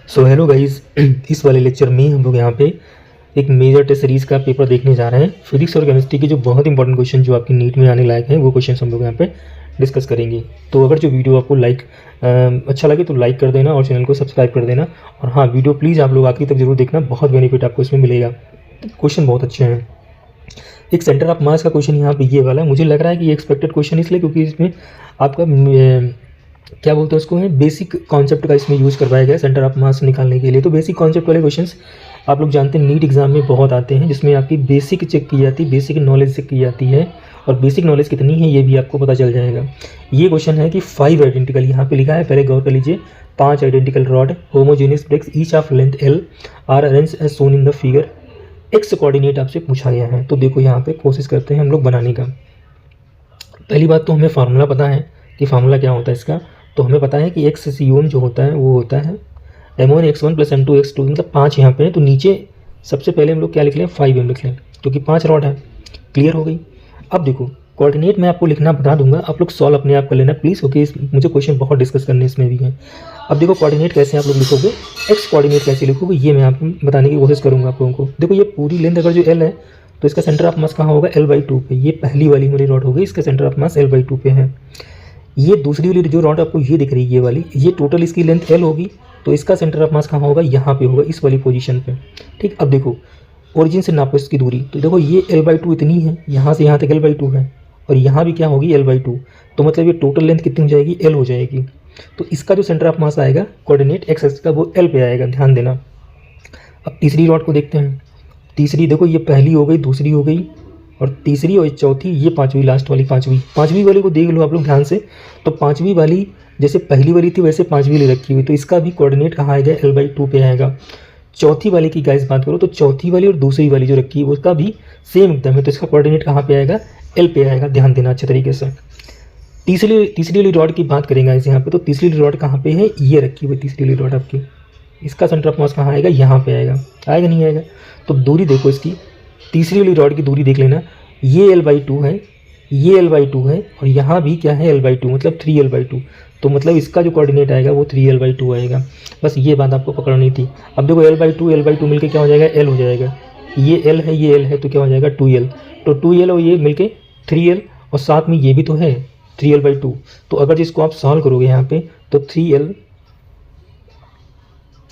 So hello guys, इस वाले lecture में हम लोग यहाँ पे एक मेजर टेस्ट सीरीज़ का पेपर देखने जा रहे हैं। फिजिक्स और केमिस्ट्री के जो बहुत इंपॉर्टेंट क्वेश्चन जो आपकी नीट में आने लायक हैं वो क्वेश्चन हम लोग यहाँ पे डिस्कस करेंगे। तो अगर जो वीडियो आपको अच्छा लगे तो लाइक कर देना और चैनल को सब्सक्राइब कर देना। और हाँ, वीडियो प्लीज़ आप लोग आखिरी तक जरूर देखना, बहुत बेनिफिट आपको इसमें मिलेगा। क्वेश्चन बहुत अच्छे हैं। एक सेंटर ऑफ मास का क्वेश्चन यहाँ पे ये वाला है। मुझे लग रहा है कि ये एक्सपेक्टेड क्वेश्चन इसलिए क्योंकि इसमें आपका क्या बोलते हैं उसको है, बेसिक कॉन्सेप्ट का इसमें यूज़ करवाया गया सेंटर ऑफ मास निकालने के लिए। तो बेसिक कॉन्सेप्ट वाले क्वेश्चंस आप लोग जानते हैं नीट एग्जाम में बहुत आते हैं, जिसमें आपकी बेसिक चेक की जाती है, बेसिक नॉलेज चेक की जाती है। और बेसिक नॉलेज कितनी है ये भी आपको पता चल जाएगा। ये क्वेश्चन है कि 5 आइडेंटिकल, यहाँ पे लिखा है, पहले गौर कर लीजिए, 5 identical rod homogeneous bricks each of length L are arranged as shown in the figure, X coordinate आपसे पूछा गया है। तो देखो यहाँ पे कोशिश करते हैं हम लोग बनाने का। पहली बात तो हमें फार्मूला पता है कि फार्मूला क्या होता है इसका। तो हमें पता है कि एक्स सी ओम जो होता है वो होता है m1 x1 plus m2 x2, मतलब 5 यहाँ पे है। तो नीचे सबसे पहले हम लोग क्या लिख लें, 5m लिख लें, क्योंकि 5 रॉड है। क्लियर हो गई। अब देखो कोऑर्डिनेट मैं आपको लिखना बता दूंगा, आप लोग सॉल्व अपने आप कर लेना प्लीज़। ओके, मुझे क्वेश्चन बहुत डिस्कस करने इसमें भी है। अब देखो कोऑर्डिनेट कैसे आप लोग लिखोगे, एक्स कोऑर्डिनेट कैसे लिखोगे ये मैं आपको बताने की कोशिश करूँगा आप लोगों को। देखो ये पूरी लेंथ अगर जो एल है तो इसका सेंटर ऑफ मास कहाँ होगा, l/2 पे। ये पहली वाली मेरी रॉड होगी, इसका सेंटर ऑफ मास l/2 पे है। ये दूसरी वाली जो रॉड आपको ये दिख रही है, ये वाली, ये टोटल इसकी लेंथ l होगी, तो इसका सेंटर ऑफ मास कहाँ होगा, यहाँ पे होगा, इस वाली पोजीशन पे। ठीक, अब देखो ओरिजिन से नापो इसकी दूरी। तो देखो ये l/2 इतनी है, यहाँ से यहाँ तक l/2 है, और यहाँ भी क्या होगी l/2। तो मतलब ये टोटल लेंथ कितनी हो जाएगी, l हो जाएगी। तो इसका जो सेंटर ऑफ मास आएगा कोऑर्डिनेट एक्स एक्सिस का, वो l पे आएगा, ध्यान देना। अब तीसरी रॉड को देखते हैं। तीसरी देखो, ये पहली हो गई, दूसरी हो गई, और तीसरी और चौथी, ये पांचवी, लास्ट वाली पांचवी वाली को देख लो आप लोग ध्यान से। तो पांचवी वाली जैसे पहली वाली थी वैसे पांचवी वाली रखी हुई, तो इसका भी कोऑर्डिनेट कहाँ आएगा, l/2 पे आएगा। चौथी वाली की गाइस बात करो तो चौथी वाली और दूसरी वाली जो रखी है उसका भी सेम एकदम है, तो इसका कोऑर्डिनेट कहाँ पे आएगा, l पे आएगा। ध्यान देना अच्छे तरीके से। तीसरी वाली रॉड की बात करेंगे इस यहाँ पे। तो तीसरी वाली रॉड कहाँ पे है, ये रखी हुई तीसरी वाली रॉड आपकी, इसका सेंटर ऑफ मास कहाँ आएगा, यहाँ पे आएगा। आएगा नहीं आएगा। तो दूरी देखो इसकी, तीसरी वाली रॉड की दूरी देख लेना, ये l/2 है, ये l/2 है, और यहाँ भी क्या है l/2, मतलब 3l/2। तो मतलब इसका जो कोऑर्डिनेट आएगा वो 3l/2 आएगा। बस ये बात आपको पकड़नी थी। अब देखो l/2 मिलके क्या हो जाएगा, l हो जाएगा। ये l है, ये l है, तो क्या हो जाएगा 2l। तो 2l और ये मिलके 3l, और साथ में ये भी तो है 3l/2। तो अगर जिसको आप सॉल्व करोगे यहाँ पे तो 3l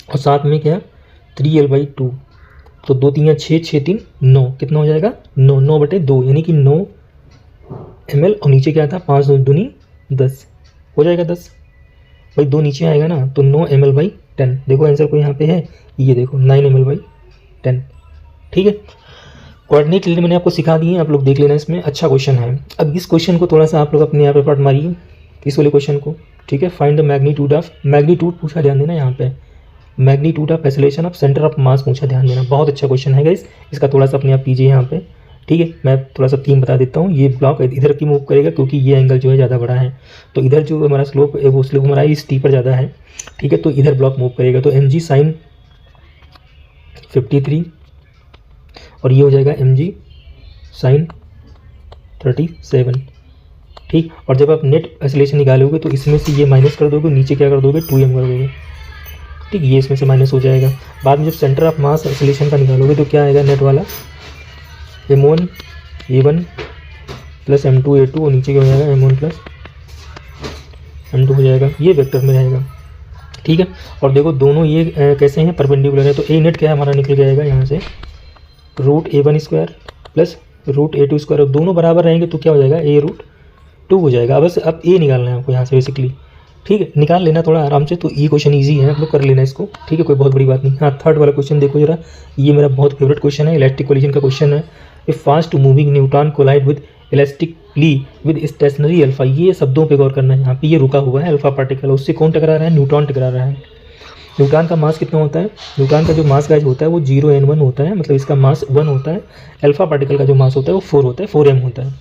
और साथ में क्या 3l/2, तो 2 3 6 6 3 9, कितना हो जाएगा 9, 9/2, यानी कि 9 ml। और नीचे क्या था, 5 दूनी 10, हो जाएगा 10। भाई 2 नीचे आएगा ना, तो 9 ml/10। देखो आंसर को यहाँ पे है, ये देखो 9 ml/10। ठीक है, कोऑर्डिनेट लेने मैंने आपको सिखा दिए, आप लोग देख लेना, इसमें अच्छा क्वेश्चन है। अब इस क्वेश्चन को थोड़ा सा आप लोग अपने यहाँ पे पढ़ मारिए, इस वाले क्वेश्चन को। ठीक है, find the magnitude of, magnitude पूछा, ध्यान देना यहाँ पे, magnitude of acceleration of centre of मास पूछा, ध्यान देना। बहुत अच्छा क्वेश्चन है गाइस, इसका थोड़ा सा अपने आप कीजिए यहाँ पे। ठीक है, मैं थोड़ा सा थीम बता देता हूँ। ये ब्लॉक इधर की मूव करेगा क्योंकि ये एंगल जो है ज़्यादा बड़ा है, तो इधर जो हमारा स्लोप है वो स्लोप हमारा इस टी पर ज़्यादा है। ठीक है, तो इधर ब्लॉक मूव करेगा, तो mg sin 53 और ये हो जाएगा mg sin 37। ठीक, और जब आप नेट एक्सेलरेशन निकालोगे तो इसमें से ये माइनस कर दोगे, नीचे क्या कर दोगे 2m कर दोगे। ठीक, ये इसमें से माइनस हो जाएगा। बाद में जब सेंटर ऑफ मास एक्सेलरेशन का निकालोगे तो क्या आएगा, नेट वाला m1 a1 plus m2 a2, और नीचे क्या हो जाएगा m1 प्लस m2 हो जाएगा, ये वेक्टर में रहेगा। ठीक है, और देखो दोनों ये कैसे हैं, परपेंडिकुलर है। तो a नेट क्या है हमारा, निकल जाएगा यहाँ से √a1² प्लस √a2², और दोनों बराबर रहेंगे तो क्या हो जाएगा, a√2 हो जाएगा। बस अब a निकालना है आपको यहाँ से बेसिकली। ठीक है, निकाल लेना थोड़ा आराम से, तो ये क्वेश्चन इजी है, आप लोग कर लेना इसको। ठीक है, कोई बहुत बड़ी बात नहीं। हाँ, थर्ड वाला क्वेश्चन देखो जरा, ये मेरा बहुत फेवरेट क्वेश्चन है, इलेक्ट्रिक कोलिजन का क्वेश्चन है। A fast moving neutron collide with elastically with stationary alpha. ये शब्दों पे गौर करना है, यहाँ पे ये रुका हुआ है अल्फा पार्टिकल, उससे कौन टकरा रहा है, न्यूट्रॉन टकरा रहा है। न्यूट्रॉन का मास कितना होता है, न्यूट्रॉन का जो मास गाइस होता है वो 0n1 होता है, मतलब इसका मास 1 होता है। अल्फा पार्टिकल का जो मास होता है वो 4 होता है, 4m होता है।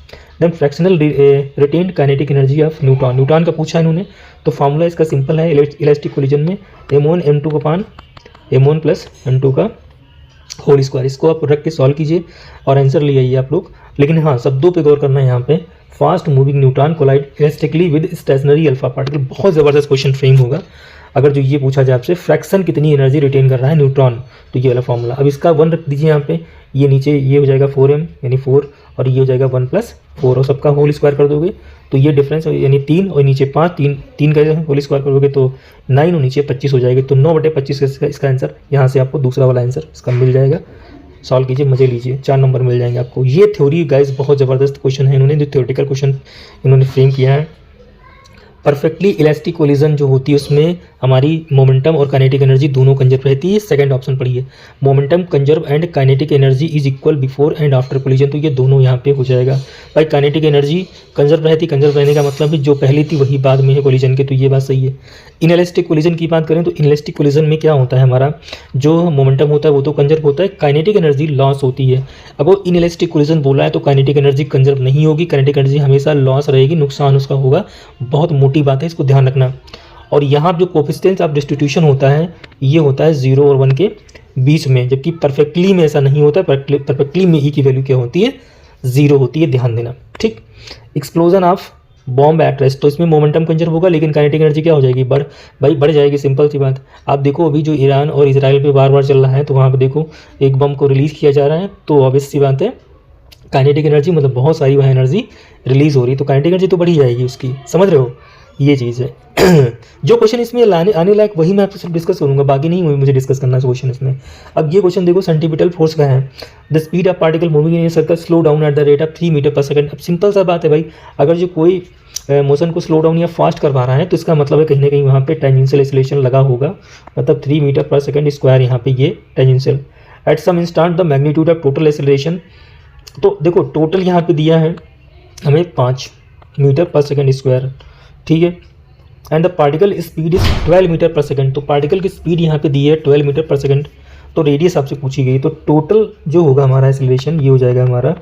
Then fractional retained kinetic energy of neutron, neutron का पूछा इन्होंने, तो फार्मूला इसका सिंपल है, इलास्टिक कोलिजन में m1 m2 अपान m1 प्लस m2 का होल स्क्वायर। इसको आप रख के सॉल्व कीजिए और आंसर ले आइए आप लोग। लेकिन हाँ, शब्दों पे गौर करना है यहाँ पे, fast moving neutron collide elastically with stationary alpha particle. बहुत ज़बरदस्त क्वेश्चन फ्रेम होगा, अगर जो ये पूछा जाए आपसे फ्रैक्शन कितनी एनर्जी रिटेन कर रहा है न्यूट्रॉन, तो ये वाला फॉर्मूला। अब इसका 1 रख दीजिए यहाँ पे, ये नीचे ये हो जाएगा 4m यानी 4, और ये हो जाएगा 1 + 4, और सबका होल स्क्वायर कर दोगे तो ये डिफरेंस यानी 3 और नीचे 5, 3 का होल स्क्वायर करोगे तो 9 और नीचे 25 हो जाएगी। तो 9/25 इसका आंसर, यहाँ से आपको दूसरा वाला आंसर इसका मिल जाएगा। सॉल्व कीजिए, मजे लीजिए, 4 नंबर मिल जाएंगे आपको। ये थ्योरी गाइस बहुत ज़बरदस्त क्वेश्चन है, इन्होंने जो थ्योरेटिकल क्वेश्चन इन्होंने फ्रेम किया है। परफेक्टली इलास्टिक कोलिजन जो होती है उसमें हमारी मोमेंटम और काइनेटिक एनर्जी दोनों कंजर्व रहती है। सेकंड ऑप्शन पढ़िए, momentum conserve and kinetic energy is equal before and after collision, तो ये दोनों यहाँ पे हो जाएगा। भाई काइनेटिक एनर्जी कंजर्व रहती, कंजर्व रहने का मतलब है जो पहली थी वही बाद में है कोलिजन के, तो ये बात सही है। इनएलास्टिक कोलिजन की बात करें तो इनएलास्टिक कोलिजन में क्या होता है, हमारा जो मोमेंटम होता है वो तो कंजर्व होता है, काइनेटिक एनर्जी लॉस होती है। अब वो इनएलास्टिक कोलिजन बोला है तो काइनेटिक एनर्जी कंजर्व नहीं होगी, काइनेटिक एनर्जी हमेशा लॉस रहेगी, नुकसान उसका होगा। बहुत मोटी बात है, इसको ध्यान रखना। और यहाँ जो कोफिशिएंट ऑफ डिस्ट्रीब्यूशन होता है ये होता है 0 और 1 के बीच में, जबकि परफेक्टली में ऐसा नहीं होता। परफेक्टली में ई की वैल्यू क्या होती है, 0 होती है, ध्यान देना, ठीक। Explosion of bomb at rest, तो इसमें मोमेंटम कंजर्व होगा लेकिन काइनेटिक एनर्जी क्या हो जाएगी, बढ़ जाएगी, सिंपल सी बात। आप देखो अभी जो ईरान और इजराइल पे बार बार चल रहा है, तो वहाँ पे देखो एक बम को रिलीज़ किया जा रहा है, तो ऑब्वियस सी बात है काइनेटिक एनर्जी मतलब बहुत सारी वहाँ एनर्जी रिलीज़ हो रही है, तो काइनेटिक एनर्जी तो बढ़ी जाएगी उसकी, समझ रहे हो, ये चीज़ है। जो क्वेश्चन इसमें आने लायक वही मैं आपसे सिर्फ डिस्कस करूंगा, बाकी नहीं मुझे डिस्कस करना है क्वेश्चन इसमें। अब ये क्वेश्चन देखो, सेंटीपिटल फोर्स का है, the speed of particle moving in a circle slow down at the rate of 3 metre per second. अब सिंपल सा बात है भाई, अगर जो कोई मोशन को स्लो डाउन या फास्ट करवा रहा है तो इसका मतलब है कहीं ना कहीं वहाँ पे टेंजेंशियल एक्सीलरेशन लगा होगा, मतलब 3 मीटर पर सेकंड स्क्वायर यहाँ पे ये tangential. At some instant the magnitude of total acceleration, तो देखो टोटल यहाँ पे दिया है हमें 5 मीटर पर सेकंड स्क्वायर, ठीक है। And the particle speed is 12 metre per second, तो पार्टिकल की स्पीड यहाँ पे दी है 12 मीटर पर सेकंड, तो रेडियस आपसे पूछी गई, तो टोटल जो होगा हमारा एक्सीलरेशन ये हो जाएगा हमारा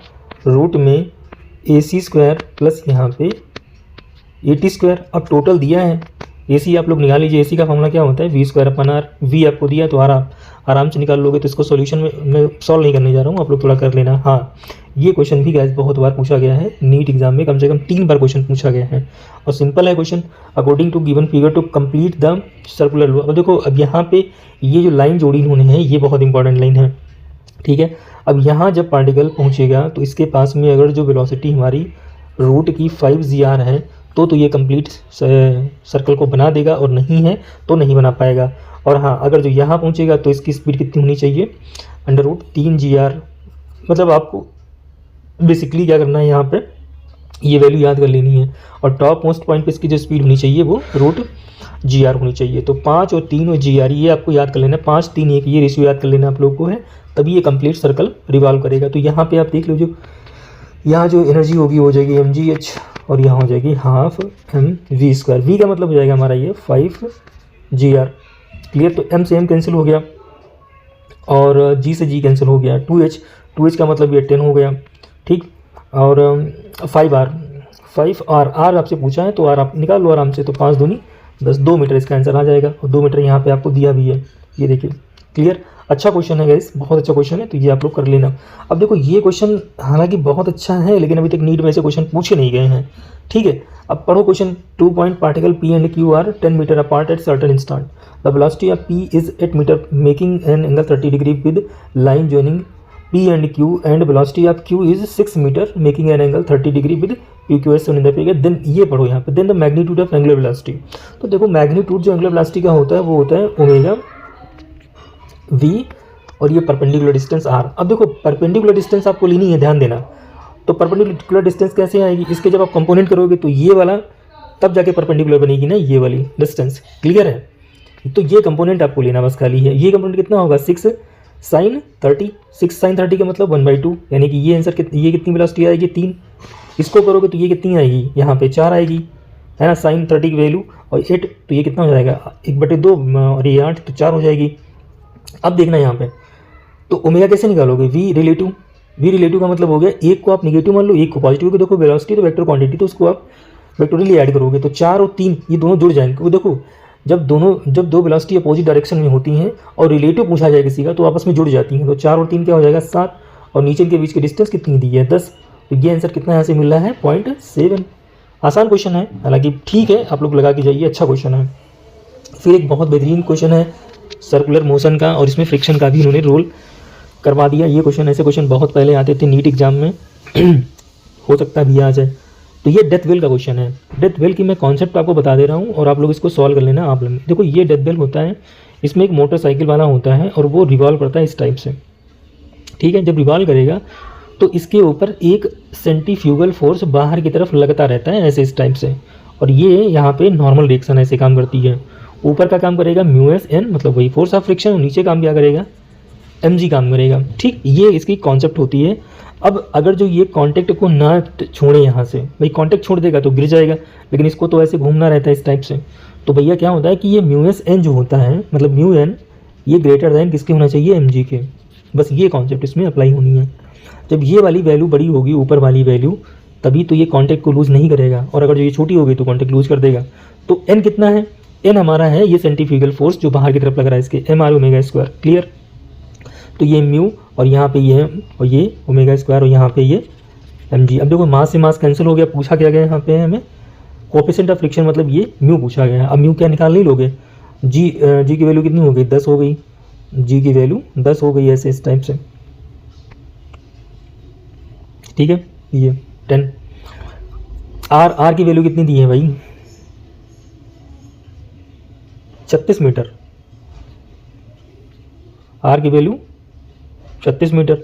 रूट में AC² प्लस यहाँ पे 80²। अब टोटल दिया है, AC आप लोग निकाल लीजिए, AC का फॉर्मूला क्या होता है V²/R, V आपको दिया तो आराम से निकाल लोगे। तो इसको सॉल्यूशन में मैं सॉल्व नहीं करने जा रहा हूँ, आप लोग थोड़ा कर लेना। हाँ, ये क्वेश्चन भी गाइस बहुत बार पूछा गया है, नीट एग्जाम में कम से कम 3 बार क्वेश्चन पूछा गया है, और सिंपल है question. According to given figure to complete the circular loop. अब देखो अब यहाँ पे ये जो लाइन जोड़ी इन्होंने है ये बहुत इंपॉर्टेंट लाइन है, ठीक है। अब यहाँ जब पार्टिकल पहुँचेगा तो इसके पास में अगर जो वेलोसिटी हमारी रूट की 5gr है तो ये कंप्लीट सर्कल को बना देगा, और नहीं है तो नहीं बना पाएगा। और हाँ, अगर जो यहाँ पहुँचेगा तो इसकी स्पीड कितनी होनी चाहिए, √3gr। मतलब आपको बेसिकली क्या करना है, यहाँ पे ये वैल्यू याद कर लेनी है, और टॉप मोस्ट पॉइंट पे इसकी जो स्पीड होनी चाहिए वो √gr होनी चाहिए। तो 5 और 3 और gr ये आपको याद कर लेना, 5 3 1 ये रेशियो याद कर लेना आप लोगों को है, तभी ये कंप्लीट सर्कल रिवॉल्व करेगा। तो यहाँ पे आप देख लो, जो यहाँ जो एनर्जी होगी हो जाएगी mgh, और यहाँ हो जाएगी ½ mv²। v का मतलब हो जाएगा हमारा ये 5gr, क्लियर। तो m से m कैंसिल हो गया, और g से g कैंसिल हो गया, 2h का मतलब ये 10 हो गया, ठीक। और 5r आपसे पूछा है तो r आप निकाल लो आराम से, तो 5 दूनी 10, 2 मीटर इसका आंसर आ जाएगा, और 2 मीटर यहाँ पे आपको दिया भी है, ये देखिए, क्लियर। अच्छा क्वेश्चन है गाइस, बहुत अच्छा क्वेश्चन है, तो ये आप लोग कर लेना। अब देखो ये क्वेश्चन हालांकि बहुत अच्छा है, लेकिन अभी तक नीट में ऐसे क्वेश्चन पूछे नहीं गए हैं, ठीक है। अब पढ़ो question, 2 point particle P and Q are 10 metre apart at certain instant, the velocity of P is 8 metre making an angle 30 degree with line joining P and Q, and velocity of Q is 6 metre making an angle 30 degree with PQS in the figure. Then ये पढ़ो यहाँ पे, then the magnitude of angular velocity. तो देखो magnitude जो angular velocity का होता है वो होता है ओमेगा V, और ये परपेंडिकुलर डिस्टेंस r। अब देखो परपेंडिकुलर डिस्टेंस आपको लेनी है, ध्यान देना। तो परपेंडिकुलर डिस्टेंस कैसे आएगी, इसके जब आप कंपोनेंट करोगे तो ये वाला तब जाके परपेंडिकुलर बनेगी ना, ये वाली डिस्टेंस, क्लियर है। तो ये कंपोनेंट आपको लेना बस खाली है। ये कंपोनेंट कितना होगा, 6 sin 30, 6 sin 30 का मतलब 1/2, यानी कि ये आंसर ये कितनी वेलोसिटी आएगी, 3। इसको करोगे तो ये कितनी आएगी, यहाँ पे 4 आएगी, है ना, sin 30 की वैल्यू, और 8 तो ये कितना हो जाएगा 1/2, और ये 8 तो 4 हो जाएगी। अब देखना यहाँ पे, तो ओमेगा कैसे निकालोगे, v रिलेटिव का मतलब हो गया, एक को आप निगेटिव मान लो, एक को पॉजिटिव। देखो वेलोसिटी तो वेक्टर क्वांटिटी, तो उसको आप वेक्टोरियली ऐड करोगे तो 4 और 3 ये दोनों जुड़ जाएंगे। वो देखो जब दो वेलोसिटी अपोजिट डायरेक्शन में होती हैं और रिलेटिव पूछा जाए किसी का तो आपस में जुड़ जाती हैं, तो 4 और 3 क्या हो जाएगा 7, और नीचे के बीच की डिस्टेंस कितनी दी है 10। तो ये आंसर कितना यहाँ से मिल रहा है 0.7। आसान क्वेश्चन है, हालांकि ठीक है, आप लोग लगा के जाइए, अच्छा क्वेश्चन है। फिर एक बहुत बेहतरीन क्वेश्चन है सर्कुलर मोशन का, और इसमें फ्रिक्शन का भी इन्होंने रोल करवा दिया। ये क्वेश्चन, ऐसे क्वेश्चन बहुत पहले आते थे नीट एग्जाम में हो सकता है भी आ जाए। तो ये डेथ बेल का क्वेश्चन है। डेथ बेल की मैं कॉन्सेप्ट आपको बता दे रहा हूँ और आप लोग इसको सॉल्व कर लेना। आप लोग देखो, ये डेथ बेल होता है, इसमें एक मोटरसाइकिल वाला होता है और वो रिवॉल्व करता है इस टाइप से, ठीक है। जब रिवॉल्व करेगा तो इसके ऊपर एक सेंट्रीफ्यूगल फोर्स बाहर की तरफ लगता रहता है ऐसे इस टाइप से, और ये यहाँ पे नॉर्मल रिएक्शन ऐसे काम करती है। ऊपर का काम करेगा म्यू एस एन, मतलब वही फोर्स ऑफ फ्रिक्शन, और नीचे काम क्या करेगा, mg काम करेगा, ठीक। ये इसकी कॉन्सेप्ट होती है। अब अगर जो ये कांटेक्ट को ना छोड़े यहाँ से, भाई कांटेक्ट छोड़ देगा तो गिर जाएगा, लेकिन इसको तो ऐसे घूमना रहता है इस टाइप से। तो भैया क्या होता है कि ये म्यू एस एन जो होता है, मतलब म्यू एन, ये ग्रेटर दैन किसके होना चाहिए, mg के। बस ये कॉन्सेप्ट इसमें अप्लाई होनी है। जब ये वाली वैल्यू बड़ी होगी, ऊपर वाली वैल्यू, तभी तो ये कांटेक्ट को लूज नहीं करेगा, और अगर जो ये छोटी होगी तो कांटेक्ट लूज कर देगा। तो n कितना है, n हमारा है ये सेंट्रीफ्यूगल फोर्स जो बाहर की तरफ लग रहा है, इसके mr ओमेगा स्क्वायर, क्लियर। तो ये म्यू और यहाँ पे ये और ये ओमेगा स्क्वायर और यहाँ पे ये mg। अब देखो मास से मास कैंसिल हो गया, पूछा क्या गया यहाँ पे हमें कोएफिशिएंट ऑफ फ्रिक्शन, मतलब ये म्यू पूछा गया है। अब म्यू क्या निकाल नहीं लोगे, जी की वैल्यू कितनी हो गई, 10 हो गई, जी की वैल्यू 10 हो गई ऐसे इस टाइप से, ठीक है। ये 10। आर की वैल्यू कितनी दी है भाई, 36 मीटर। आर की वैल्यू 36 मीटर।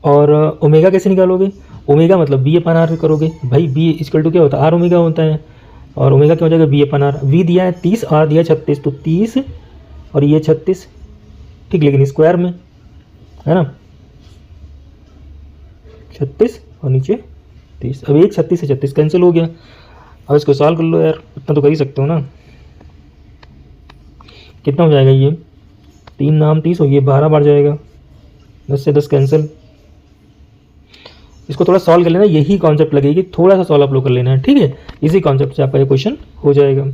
और ओमेगा कैसे निकालोगे, ओमेगा मतलब बी अपन आर करोगे भाई, बी इक्वल टू क्या होता है, आर ओमेगा होता है, और ओमेगा क्या हो जाएगा, बी अपन आर। वी दिया है 30, आर दिया 36, तो 30 और ये 36, ठीक, लेकिन स्क्वायर में है ना, 36 और नीचे 30। अब एक 36 से 36 कैंसिल हो गया। अब इसको सॉल्व कर लो यार, इतना तो कर ही सकते हो ना। कितना हो जाएगा, ये 3 नाम 30 और ये 12 बार जाएगा, 10 से 10 कैंसिल। इसको थोड़ा सॉल्व कर लेना, यही कॉन्सेप्ट लगेगी, थोड़ा सा सॉल्व आप लोग कर लेना है, ठीक है। इसी कॉन्सेप्ट से आपका ये क्वेश्चन हो जाएगा,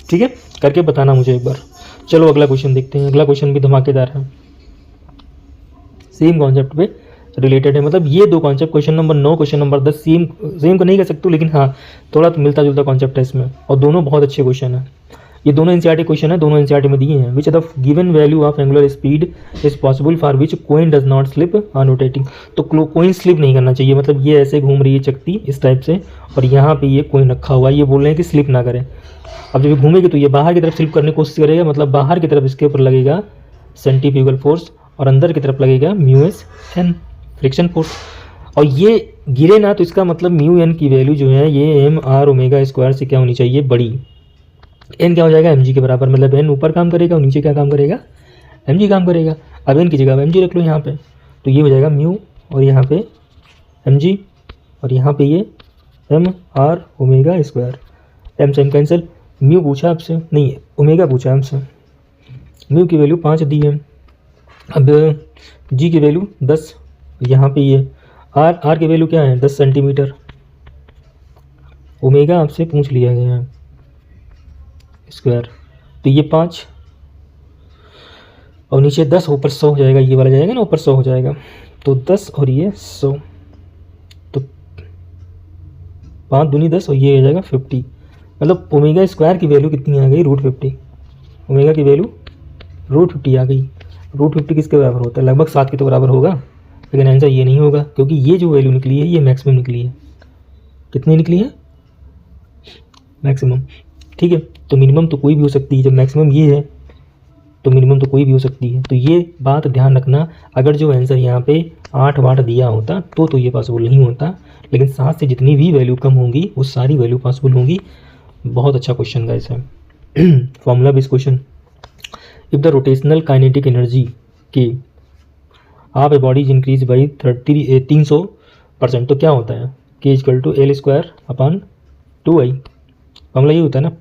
ठीक है। करके बताना मुझे एक बार। चलो अगला क्वेश्चन देखते हैं। अगला क्वेश्चन भी धमाकेदार है, सेम कॉन्सेप्ट पे रिलेटेड है। मतलब ये दो concept, question number 9, question number 10, same को नहीं कह सकते, लेकिन हाँ थोड़ा तो मिलता जुलता कॉन्सेप्ट है इसमें, और दोनों बहुत अच्छे क्वेश्चन है। ये दोनों एनसीईआरटी क्वेश्चन है, दोनों एनसीईआरटी में दिए हैं। Which the given value of angular speed is possible for which coin does not slip on rotating. तो कोइन स्लिप नहीं करना चाहिए, मतलब ये ऐसे घूम रही है चकती इस टाइप से, और यहाँ पे ये कोइन रखा हुआ है, ये बोल रहे हैं कि स्लिप ना करें। अब जब घूमेगी तो ये बाहर की तरफ स्लिप करने की कोशिश करेगा, मतलब बाहर की तरफ इसके ऊपर लगेगा सेंट्रीफ्यूगल फोर्स, और अंदर की तरफ लगेगा mu S N friction force. और ये गिरे ना तो इसका मतलब म्यू एन की वैल्यू जो है ये एम आर ओमेगा स्क्वायर से क्या होनी चाहिए, बड़ी। एन क्या हो जाएगा, एम जी के बराबर, मतलब एन ऊपर काम करेगा और नीचे क्या काम करेगा, एम जी काम करेगा। अब एन की जगह एम जी रख लो यहाँ पे, तो ये हो जाएगा म्यू और यहाँ पे एम जी, और यहाँ पे ये M R omega square. M से एम कैंसिल। म्यू पूछा आपसे, नहीं ओमेगा पूछा हमसे, म्यू की वैल्यू 5 दी है। अब जी की वैल्यू 10, यहाँ पे ये आर की वैल्यू क्या है, 10 सेंटीमीटर। ओमेगा आपसे पूछ लिया गया है स्क्वायर, तो ये 5 और नीचे 10, ऊपर 100 हो जाएगा, ये वाला जाएगा ना ऊपर 100 हो जाएगा, तो 10 और ये 100, तो 5 दूनी 10 और ये हो जाएगा 50। मतलब ओमेगा स्क्वायर की वैल्यू कितनी आ गई, √50। ओमेगा की वैल्यू √50 आ गई। √50 किसके बराबर होता है, लगभग 7 के तो बराबर होगा, लेकिन आंसर ये नहीं होगा, क्योंकि ये जो वैल्यू निकली है ये मैक्सिमम निकली है। कितनी निकली है, मैक्सिमम, ठीक है। तो मिनिमम तो कोई भी हो सकती है, जब मैक्सिमम ये है तो मिनिमम तो कोई भी हो सकती है। तो ये बात ध्यान रखना, अगर जो आंसर यहाँ पे 8 वाट दिया होता तो ये पॉसिबल नहीं होता, लेकिन 7 से जितनी भी वैल्यू कम होंगी वो सारी वैल्यू पॉसिबल होंगी। बहुत अच्छा क्वेश्चन गाइस है। Formula based question. If the rotational kinetic energy के आप a body is increase by 300%, तो क्या होता है, K equal to L square upon 2i। Formula ये होता है ना,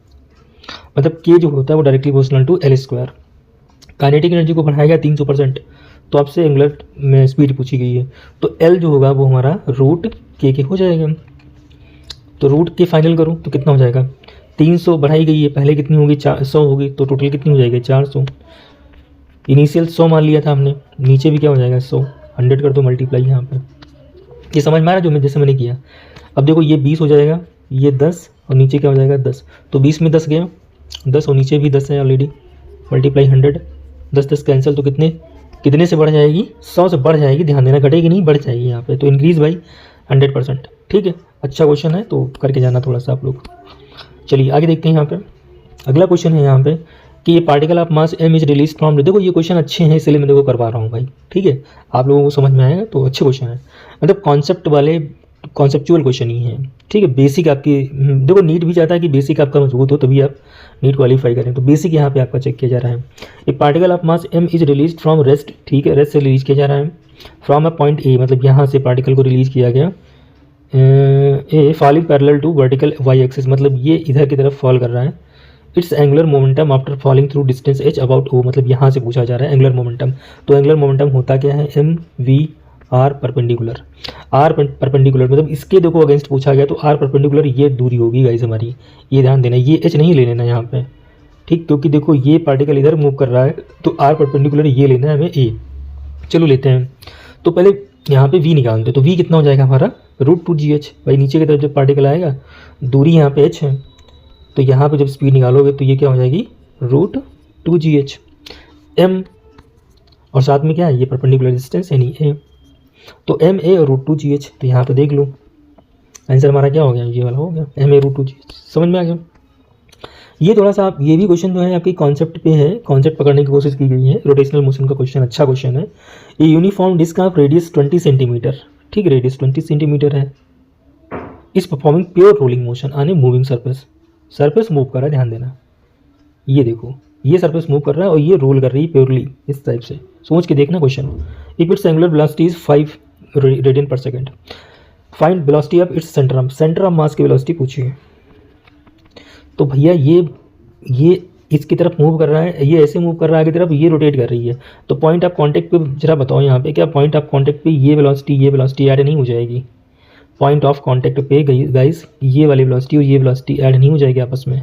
मतलब के जो होता है वो directly proportional to L square. Kinetic energy को बढ़ाया गया 300%, तो आपसे एंगुलर में स्पीड पूछी गई है, तो एल जो होगा वो हमारा √k हो जाएगा। तो √k फाइनल करूँ तो कितना हो जाएगा, 300 बढ़ाई गई है, पहले कितनी होगी 100 होगी, तो टोटल कितनी हो जाएगी 400। इनिशियल 100 मान लिया था हमने, नीचे भी क्या हो जाएगा 100, 100 कर दो मल्टीप्लाई यहाँ पर। ये समझ में आ रहा है जो मैं जैसे मैंने किया। अब देखो ये 20 हो जाएगा, ये 10 और नीचे क्या हो जाएगा 10, तो 20 में 10 गया 10 और नीचे भी 10 है ऑलरेडी, मल्टीप्लाई 100, 10 कैंसिल, तो कितने से बढ़ जाएगी, 100 से बढ़ जाएगी, ध्यान देना, घटेगी नहीं बढ़ जाएगी यहाँ पे, तो इंक्रीज बाई 100%। ठीक है, अच्छा क्वेश्चन है तो करके जाना थोड़ा सा आप लोग। चलिए आगे देखते हैं। यहाँ पे अगला क्वेश्चन है यहाँ पे कि ये particle of mass m is release from, देखो ये क्वेश्चन अच्छे हैं इसलिए मैं देखो करवा रहा हूँ भाई। ठीक है, आप लोगों को समझ में आएगा तो अच्छे क्वेश्चन है, मतलब कॉन्सेप्ट वाले कॉन्सेप्चुअल क्वेश्चन ही है। ठीक है, बेसिक आपकी देखो नीट भी चाहता है कि बेसिक आपका मजबूत हो तभी आप नीट क्वालिफाई करें, तो बेसिक यहाँ पे आपका चेक किया जा रहा है। ए particle of mass m is release from rest, ठीक है, रेस्ट से रिलीज किया जा रहा है, फ्रॉम अ पॉइंट ए, मतलब यहाँ से पार्टिकल को रिलीज किया गया, a falling parallel to vertical Y axis, मतलब ये इधर की तरफ फॉल कर रहा है। Its angular momentum after falling through distance h about o, मतलब यहाँ से पूछा जा रहा है एंगुलर मोमेंटम। तो एंगुलर मोमेंटम होता क्या है, m v r perpendicular, r perpendicular, मतलब इसके देखो अगेंस्ट पूछा गया तो r परपेंडिकुलर ये दूरी होगी गाइस हमारी, ये ध्यान देना, ये h नहीं ले लेना यहाँ पे। ठीक, क्योंकि देखो ये पार्टिकल इधर मूव कर रहा है तो r परपेंडिकुलर ये लेना है हमें a। चलो लेते हैं, तो पहले यहाँ पे v निकालते, तो v कितना हो जाएगा हमारा √2gh, भाई नीचे की तरफ जब पार्टिकल आएगा दूरी यहाँ पे h है, तो यहाँ पे जब स्पीड निकालोगे तो ये क्या हो जाएगी √2gh m, और साथ में क्या है ये परपेंडिकुलर डिस्टेंस यानी a, तो m a और √2gh, तो यहाँ पे देख लो आंसर हमारा क्या हो गया, ये वाला हो गया m a √2gh। समझ में आ गया। ये थोड़ा सा आप ये भी क्वेश्चन जो है आपकी कॉन्सेप्ट पे है, कॉन्सेप्ट पकड़ने की कोशिश की गई है, रोटेशनल मोशन का क्वेश्चन, अच्छा क्वेश्चन है। ये uniform disc of radius 20 centimetre, ठीक, रेडियस 20 सेंटीमीटर है, इस performing pure rolling motion on a moving surface, surface move कर रहा है, ध्यान देना, ये देखो ये सरफेस मूव कर रहा है और ये रोल कर रही है प्योरली, इस टाइप से सोच के देखना question. If its angular velocity is 5 radian per second, find velocity of its centre of mass की वेलोसिटी पूछिए। तो भैया ये इसकी तरफ मूव कर रहा है, ये ऐसे मूव कर रहा है आगे तरफ, ये रोटेट कर रही है, तो पॉइंट ऑफ कांटेक्ट पे जरा बताओ यहाँ पे, क्या पॉइंट ऑफ कांटेक्ट पे ये वेलोसिटी ऐड नहीं हो जाएगी? पॉइंट ऑफ कांटेक्ट पे गाइस ये वाली वेलोसिटी और ये वेलोसिटी ऐड नहीं हो जाएगी आपस में,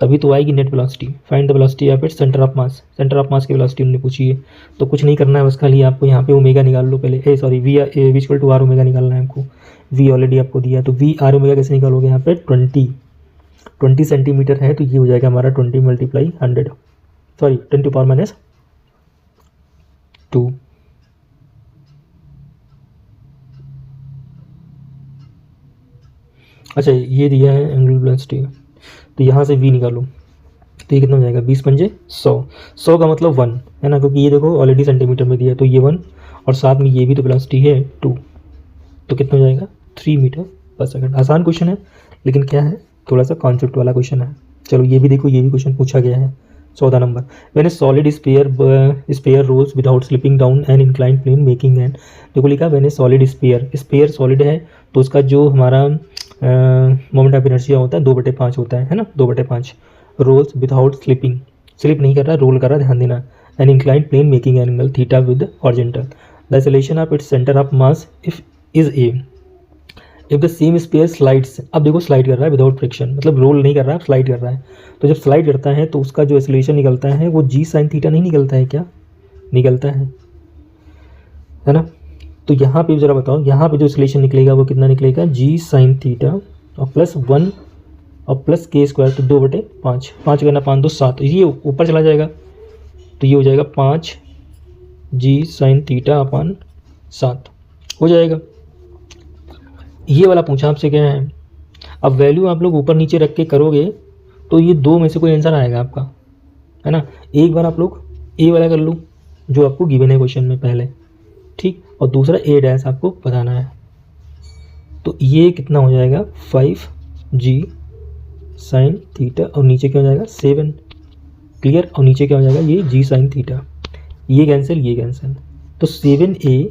तभी तो आएगी net velocity. Find the velocity of its centre of mass, centre of mass की वेलोसिटी हमने पूछी है, तो कुछ नहीं करना है बस खाली आपको यहाँ पे ओमेगा निकाल लो पहले, sorry V equal to R omega निकालना है आपको, वी ऑलरेडी आपको दिया, तो वी आर ओमेगा कैसे निकालोगे, यहाँ पे 20 सेंटीमीटर है तो ये हो जाएगा हमारा 20 मल्टीप्लाई 100, सॉरी 10⁻²। अच्छा ये दिया है एंगुलर वेलोसिटी, तो यहाँ से v निकालो, तो ये कितना हो जाएगा 20 पंजे 100, 100 का मतलब 1 है ना, क्योंकि ये देखो ऑलरेडी सेंटीमीटर में दिया है तो ये 1 और साथ में ये भी तो वेलोसिटी है 2, तो कितना हो जाएगा 3 मीटर पर सेकंड। आसान क्वेश्चन है लेकिन क्या है थोड़ा सा कॉन्सेप्ट वाला क्वेश्चन है। चलो ये भी देखो, ये भी क्वेश्चन पूछा गया है 14 number, when a solid sphere rolls without slipping down an inclined plane making an, देखो लिखा when a solid sphere solid है तो उसका जो हमारा मोमेंट ऑफ इनर्शिया होता है 2/5 होता है ना, 2/5, रोल्स विदाउट स्लिपिंग, स्लिप नहीं कर रहा, रोल कर रहा, ध्यान देना, an inclined plane making angle theta with horizontal, the acceleration of its centre of mass is a, if the same sphere slides, अब देखो स्लाइड कर रहा है विदाउट फ्रिक्शन, मतलब रोल नहीं कर रहा है, स्लाइड कर रहा है, तो जब स्लाइड करता है तो उसका जो एक्सेलरेशन निकलता है वो जी साइन थीटा नहीं निकलता है, क्या निकलता है ना। तो यहाँ पे ज़रा बताओ, यहाँ पे जो एक्सेलरेशन निकलेगा वो कितना निकलेगा, जी साइन थीटा और +1 और प्लस k स्क्वायर, तो 2/5, 5 करना 5 2 7, ये ऊपर चला जाएगा तो ये हो जाएगा 5 जी साइन थीटा अपन 7 हो जाएगा। ये वाला पूछा आपसे क्या है, अब वैल्यू आप लोग ऊपर नीचे रख के करोगे तो ये दो में से कोई आंसर आएगा आपका, है ना। एक बार आप लोग ए वाला कर लो जो आपको गिवन है क्वेश्चन में पहले, ठीक, और दूसरा ए डैश आपको बताना है, तो ये कितना हो जाएगा 5 जी साइन थीटा और नीचे क्या हो जाएगा 7, क्लियर, और नीचे क्या हो जाएगा ये जी साइन थीटा, ये कैंसिल, तो 7a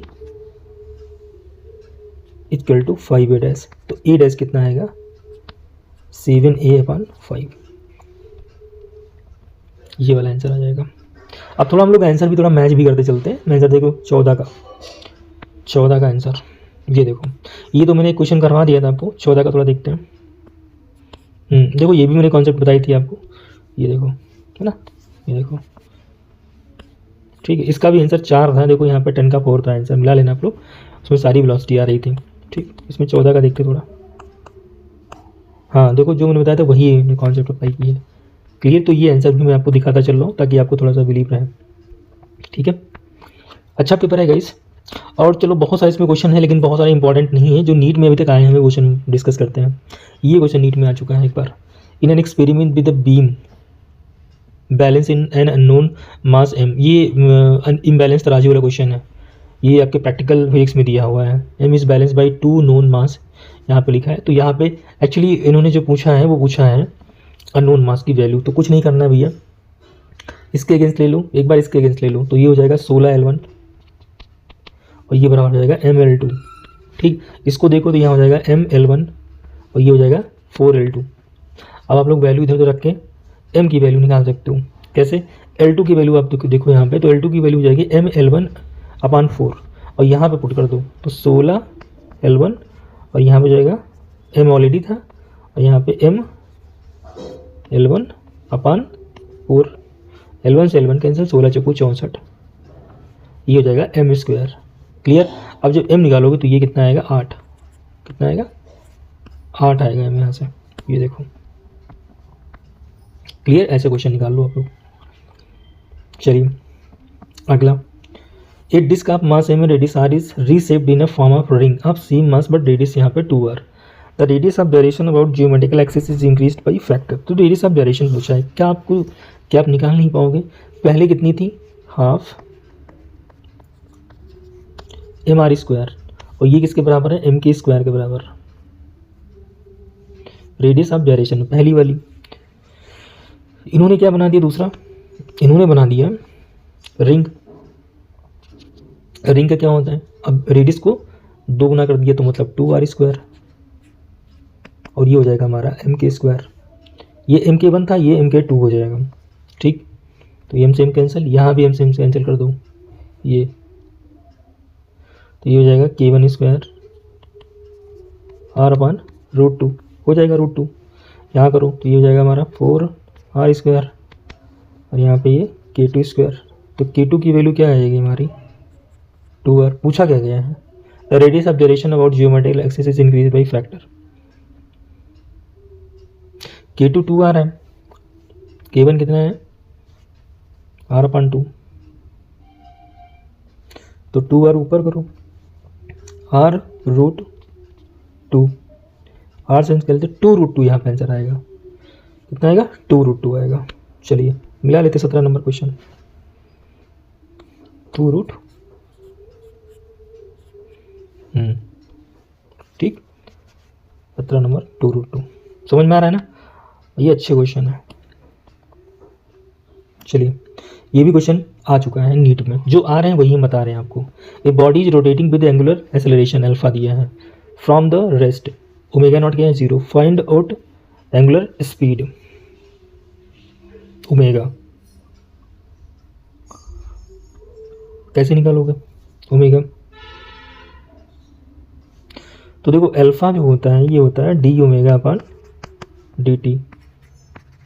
equal to 5a dash, तो a डैश कितना आएगा 7a/5, ये वाला आंसर आ जाएगा। अब थोड़ा हम लोग आंसर भी थोड़ा मैच भी करते चलते हैं। मैं आंसर देखो 14 का आंसर, ये देखो, ये तो मैंने एक क्वेश्चन करवा दिया था आपको, 14 का थोड़ा देखते हैं। देखो ये भी मैंने कॉन्सेप्ट बताई थी आपको, ये देखो है ना, ये देखो, ठीक है, इसका भी आंसर 4 था, देखो यहाँ पे 10 का 4 था आंसर, मिला लेना आप लोग, उसमें सारी वेलोसिटी आ रही थी, ठीक। इसमें 14 का देखते थोड़ा, हाँ देखो जो मैंने बताया था वही कॉन्सेप्ट अप्लाई की है। क्लियर, तो ये आंसर भी मैं आपको दिखाता चल रहा हूँ ताकि आपको थोड़ा सा बिलीव रहे। ठीक है, अच्छा पेपर है गाइस। और चलो बहुत सारे इसमें क्वेश्चन है लेकिन बहुत सारे इंपॉर्टेंट नहीं है जो नीट में अभी तक आए हैं, क्वेश्चन डिस्कस करते हैं। ये क्वेश्चन नीट में आ चुका है एक बार। In an experiment with the beam balance in an unknown mass M, ये इम्बैलेंस तराजू वाला क्वेश्चन है। ये आपके प्रैक्टिकल फिजिक्स में दिया हुआ है। M is balance by 2 known mass, यहाँ पे लिखा है। तो यहाँ पे एक्चुअली इन्होंने जो पूछा है वो पूछा है अननोन मास की वैल्यू। तो कुछ नहीं करना है भैया, इसके अगेंस्ट ले लो, एक बार इसके अगेंस्ट ले लो, तो ये हो जाएगा 16L1 और ये बराबर हो जाएगा ML2। ठीक, इसको देखो तो यहाँ हो जाएगा ML1 और ये हो जाएगा 4L2। अब आप लोग वैल्यू इधर उधर रख के m की वैल्यू निकाल सकते हो। कैसे? L2 की वैल्यू आप देखो यहाँ पे, तो L2 की वैल्यू हो जाएगी ML1/4 और यहाँ पे पुट कर दो तो 16L1 और यहाँ पे हो जाएगा m ऑलरेडी था और यहाँ पे ML1/4, L1 से L1 कैंसिल, 16 चौको 64, ये हो जाएगा m²। क्लियर। अब जब m निकालोगे तो ये कितना आएगा 8, कितना आएगा 8 आएगा m यहाँ से, ये देखो। क्लियर, ऐसे क्वेश्चन निकाल लो आप लोग। चलिए अगला, a disc of mass m and radius r is reshaped in a form of ring of same mass but radius यहाँ पे 2r। The radius of direction about geometrical axis is increased by factor. तो radius of direction पूछा है, क्या आप निकाल नहीं पाओगे? पहले कितनी थी? हाफ mr² और ये किसके बराबर है? m² के बराबर। रेडियस ऑफ डायरेक्शन पहली वाली, इन्होंने क्या बना दिया दूसरा? इन्होंने बना दिया रिंग। रिंग का क्या होता है? अब रेडियस को 2 गुना कर दिया तो मतलब 2r² और ये हो जाएगा हमारा mk²। ये mk1 था, ये mk2 हो जाएगा। ठीक, तो m से m कैंसिल, यहाँ भी m से m कैंसिल कर दो, ये तो ये हो जाएगा k1² r/√2 हो जाएगा √2। यहाँ करो तो ये हो जाएगा हमारा 4r² और यहाँ पे ये k2²। तो k2 की वैल्यू क्या आएगी हमारी? 2r। पूछा क्या गया है? The radius of direction about geometrical axis is increase by factor. k2 2r है, k1 कितना है? r/2। तो 2r ऊपर करो, r√2, r से निकलते 2√2, यहाँ पे आंसर आएगा कितना आएगा? 2√2 आएगा। चलिए मिला लेते 17 नंबर क्वेश्चन। 2√, ठीक, 17 नंबर 2√2 समझ में आ रहा है ना? ये अच्छे क्वेश्चन है। चलिए ये भी क्वेश्चन आ चुका है नीट में, जो आ रहे हैं वही हम बता रहे हैं आपको। ए body is rotating with angular acceleration alpha दिया है फ्रॉम द रेस्ट, ω0 क्या है? 0। Find out angular speed omega. कैसे निकालोगे ओमेगा? तो देखो अल्फा जो होता है ये होता है dω/dt।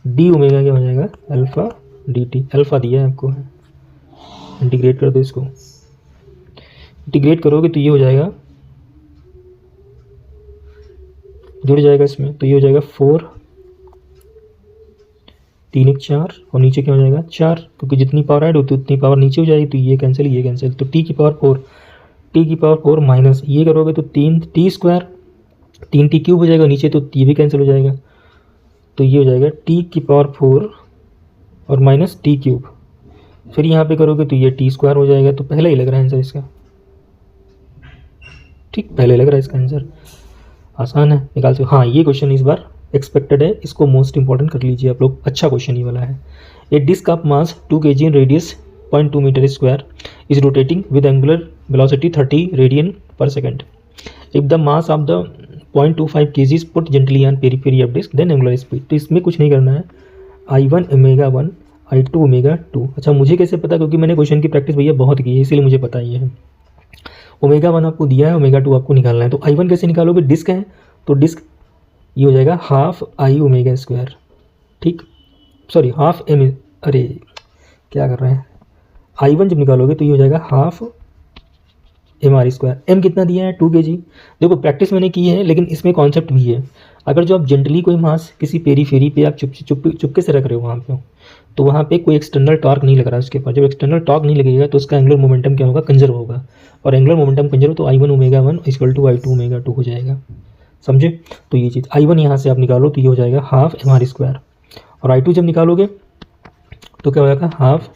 डी ओमेगा क्या हो जाएगा? Alpha dt। अल्फा दिया है आपको, इंटीग्रेट कर दो इसको। इंटीग्रेट करोगे तो ये हो जाएगा, जुड़ जाएगा इसमें, तो ये हो जाएगा 4, 3 1 4 और नीचे क्या हो जाएगा 4, क्योंकि जितनी पावर ऐड होती है उतनी पावर नीचे हो जाएगी। तो ये कैंसिल, ये कैंसिल, तो t⁴ माइनस ये करोगे तो 3t², 3t³ हो जाएगा नीचे, तो ये भी कैंसिल हो जाएगा। तो ये हो जाएगा t⁴ और माइनस t³। फिर यहाँ पे करोगे तो ये t² हो जाएगा। तो पहले ही लग रहा है आंसर इसका, ठीक, पहले लग रहा है इसका आंसर। आसान है, निकाल सकते। हाँ ये क्वेश्चन इस बार एक्सपेक्टेड है, इसको मोस्ट इंपॉर्टेंट कर लीजिए आप लोग। अच्छा क्वेश्चन ही वाला है। A disc of mass 2 kg in radius 0.2 metre is rotating with angular velocity 30 radian per second. If the mass of the 0.25 kg is put gently on periphery of disk then angular speed. तो इसमें कुछ नहीं करना है, I1 ω1 I2 ω2। अच्छा मुझे कैसे पता? क्योंकि मैंने क्वेश्चन की प्रैक्टिस भैया बहुत की है, इसीलिए मुझे पता ही है। ω1 आपको दिया है, ω2 आपको निकालना है। तो I1 कैसे निकालोगे? डिस्क है तो डिस्क ये हो जाएगा हाफ I⍵², ठीक, सॉरी हाफ m, अरे क्या कर रहे हैं, I1 जब निकालोगे तो ये हो जाएगा हाफ mr²। m कितना दिया है 2 kg। देखो प्रैक्टिस मैंने की है लेकिन इसमें कॉन्सेप्ट भी है। अगर जो आप जनरली कोई मास किसी पेरीफेरी पे आप चुपके से रख रहे हो वहाँ पे, तो वहाँ पे कोई एक्सटर्नल टॉर्क नहीं लग रहा है उसके पास। जब एक्सटर्नल टॉर्क नहीं लगेगा तो उसका एंगुलर मोमेंटम क्या होगा, कंजर्व होगा। और एंगुलर मोमेंटम कंजर्व तो I1 omega 1 equal to I2 omega 2 हो जाएगा, समझे। तो ये चीज़ I1 यहाँ से आप निकालो तो ये हो जाएगा हाफ mr²। और I2 जब निकालोगे तो क्या हो जाएगा हाफ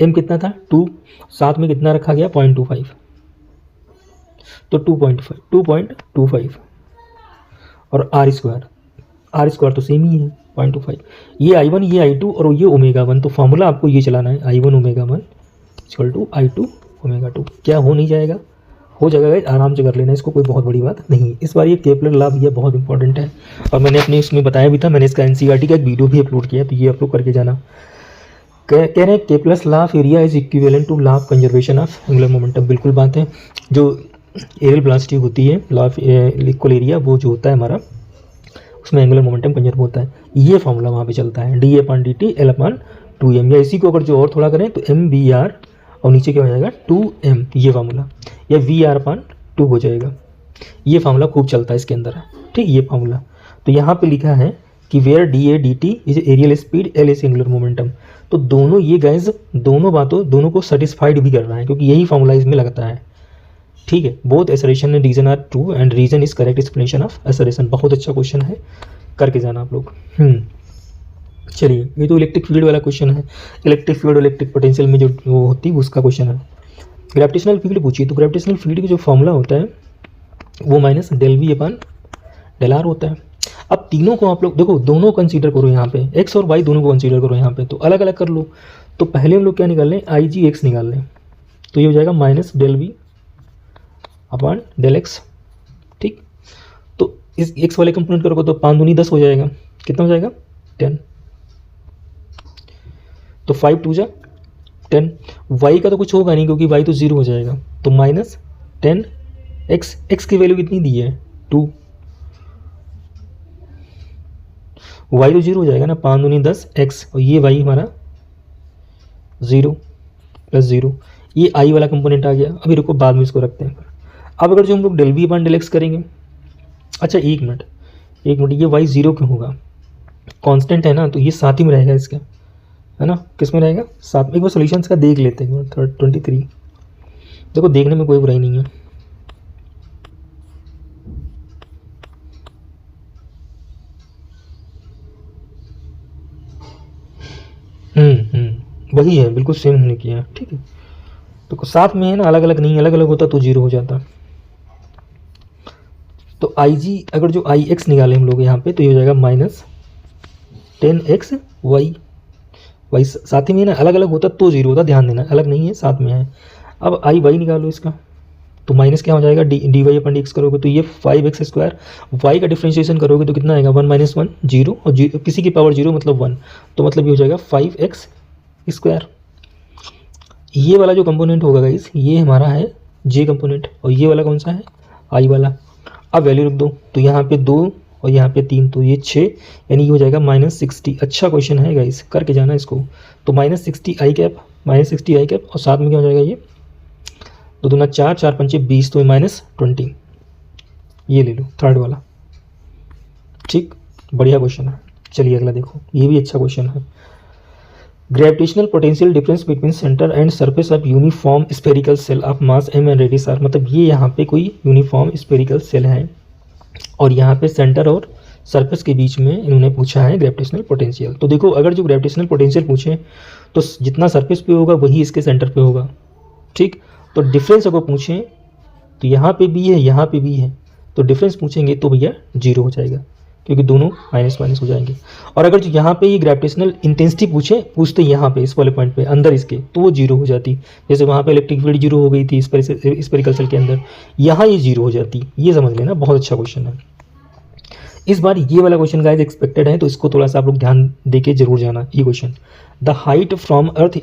m कितना था 2, साथ में कितना रखा गया 0.25, तो 2.25 और r² तो सेम ही है 0.25। ये I1 ये I2 और ये ओमेगा 1, तो फॉर्मूला आपको ये चलाना है I1 omega 1 equal to I2 omega 2। क्या हो नहीं जाएगा, हो जाएगा गाइस, आराम से कर लेना इसको, कोई बहुत बड़ी बात नहीं है। इस बार ये केपलर लॉ ये बहुत इंपॉर्टेंट है और मैंने अपने उसमें बताया भी था, मैंने इसका एनसीईआरटी का एक वीडियो भी अपलोड किया, तो ये अपलोड करके जाना। कह रहे हैं Kepler's law of area is equivalent to law of conservation of angular momentum. बिल्कुल बात है, जो एरियल वेलोसिटी होती है लॉ ऑफ इक्वल एरिया, वो जो होता है हमारा उसमें एंगुलर मोमेंटम कंजर्व होता है। ये फॉर्मूला वहाँ पे चलता है d/dt L/2m, या इसी को अगर जो और थोड़ा करें तो mvr और नीचे क्या हो जाएगा 2m, ये फार्मूला, या vr/2 हो जाएगा। ये फार्मूला खूब चलता है इसके अंदर, ठीक, ये फार्मूला। तो यहाँ पे लिखा है कि where dA/dt is areal speed, L is angular momentum. तो दोनों ये गाइज दोनों को सेटिस्फाइड भी कर रहा है, क्योंकि यही फार्मूला इसमें लगता है, ठीक है। Both assertion and reason are true and reason is correct explanation of assertion. बहुत अच्छा क्वेश्चन है, करके जाना आप लोग। चलिए, ये तो इलेक्ट्रिक फील्ड वाला क्वेश्चन है। इलेक्ट्रिक फील्ड और इलेक्ट्रिक पोटेंशियल में जो वो होती है उसका क्वेश्चन है। ग्रेविटेशनल फील्ड पूछिए, तो ग्रेविटेशनल फील्ड का जो फॉर्मूला होता है वो माइनस ΔV/ΔR होता है। अब तीनों को आप लोग देखो, दोनों कंसीडर करो यहाँ पे, एक्स और वाई दोनों को कंसीडर करो यहाँ पे, तो अलग अलग कर लो। तो पहले हम लोग क्या निकाल लें, IG निकाल लें, तो ये हो जाएगा माइनस ΔV/ΔX, ठीक। तो इस एक्स वाले कंपोनेंट करोगे तो 5 दूनी 10 हो जाएगा, कितना हो जाएगा 10, तो 5 2 जा 10। वाई का तो कुछ होगा नहीं क्योंकि वाई तो 0 हो जाएगा, तो माइनस 10x, एक्स की वैल्यू कितनी दी है 2, वाई तो 0 हो जाएगा ना, 5 दूनी 10 x, और ये वाई हमारा 0 + 0, ये आई वाला कंपोनेंट आ गया। अभी रुको, बाद में इसको रखते हैं। अब अगर जो हम लोग ΔV/ΔX करेंगे, अच्छा एक मिनट, ये वाई 0 क्यों होगा, कांस्टेंट है ना, तो ये साथ ही में रहेगा इसका, है ना, किस में रहेगा साथ में। एक बार सोल्यूशंस का देख लेते हैं, 23, देखो देखने में कोई बुराई नहीं है। वही है, बिल्कुल सेम होने की है, ठीक है। तो साथ में है ना, अलग अलग नहीं, अलग अलग होता तो 0 हो जाता। तो IG अगर जो IX निकाले हम लोग यहाँ पे, तो ये हो जाएगा माइनस 10x वाई साथ ही में है ना, अलग अलग होता तो 0 होता, ध्यान देना, अलग नहीं है, साथ में है। अब IY निकालो इसका, तो माइनस क्या हो जाएगा dy/dx करोगे तो ये 5x², y का डिफ्रेंशिएशन करोगे तो कितना आएगा 1 - 1 0, और किसी की पावर 0 मतलब 1, तो मतलब ये हो जाएगा 5x²। ये वाला जो कंपोनेंट होगा गाइस, ये हमारा है j कंपोनेंट, और ये वाला कौन सा है i वाला। अब वैल्यू रख दो, तो यहाँ पे 2 और यहाँ पे 3, तो ये 6, यानी ये हो जाएगा -60। अच्छा क्वेश्चन है गाइस, करके जाना इसको। तो -60 i कैप, और साथ में क्या हो जाएगा ये 2 दूना 4, 4 पंचे 20, तो -20, ये ले लो थर्ड वाला, ठीक, बढ़िया क्वेश्चन है। चलिए अगला देखो, ये भी अच्छा क्वेश्चन है। Gravitational potential difference between centre and surface of uniform spherical shell of mass m and radius r। मतलब ये यहाँ पे कोई यूनिफॉर्म स्फेरिकल सेल है और यहाँ पे सेंटर और सरफेस के बीच में इन्होंने पूछा है ग्रेविटेशनल पोटेंशियल। तो देखो, अगर जो ग्रेविटेशनल पोटेंशियल पूछे तो जितना सरफेस पे होगा वही इसके सेंटर पे होगा, ठीक। तो डिफरेंस अगर पूछें तो यहाँ पे भी है, यहाँ पे भी है, तो डिफरेंस पूछेंगे तो भैया 0 हो जाएगा, क्योंकि दोनों माइनस हो जाएंगे। और अगर जो यहाँ पे ये ग्रेविटेशनल इंटेंसिटी पूछते यहाँ पे इस वाले पॉइंट पे अंदर इसके, तो वो 0 हो जाती। जैसे वहाँ पे इलेक्ट्रिक फील्ड 0 हो गई थी स्फेरिकल सेल के अंदर, यहाँ ये 0 हो जाती। ये समझ लेना, बहुत अच्छा क्वेश्चन है। इस बार ये वाला क्वेश्चन गाइस एक्सपेक्टेड है, तो इसको थोड़ा सा आप लोग ध्यान देके जरूर जाना। ये question, the height from earth